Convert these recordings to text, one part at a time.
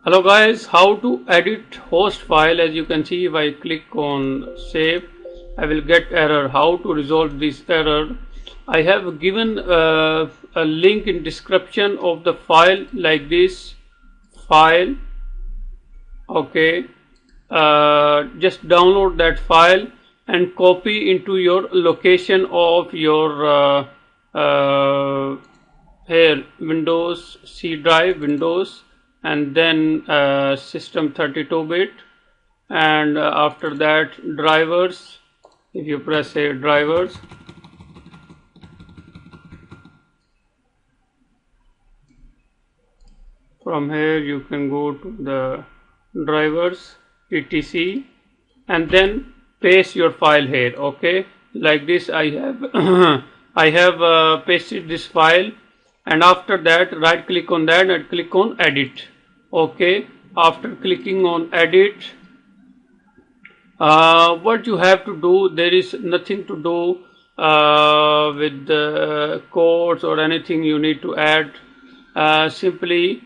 Hello guys, how to edit host file. As you can see, if I click on save, I will get error. How to resolve this error? I have given a link in description of the file, like this file. Okay, just download that file and copy into your location of your here Windows C drive, Windows, and then system 32-bit, and after that drivers. If you press here drivers, from here you can go to the drivers etc, and then paste your file here. Okay, like this I have I have pasted this file, and after that right click on that and click on edit. Okay, after clicking on edit, what you have to do, there is nothing to do with the codes or anything you need to add. Simply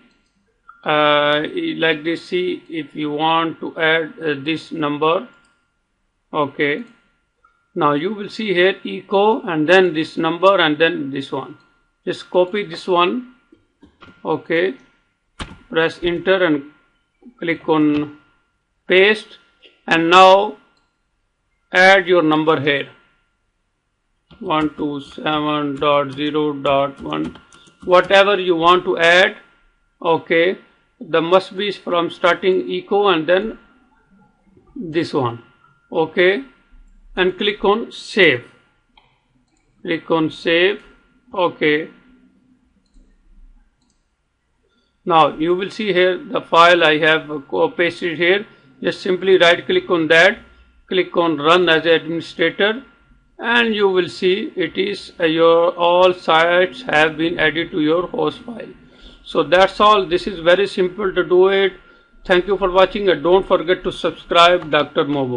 like this, see if you want to add this number. Okay, now you will see here echo and then this number and then this one. Just copy this one. Okay, press enter and click on paste, and now add your number here, 127.0.1, whatever you want to add. Okay, the must be from starting echo and then this one. Okay, and click on save. Click on save. Okay, now you will see here the file I have pasted here. Just simply right click on that, click on run as administrator, and you will see it is your all sites have been added to your host file. So that's all. This is very simple to do it. Thank you for watching, and don't forget to subscribe Dr. Mobo.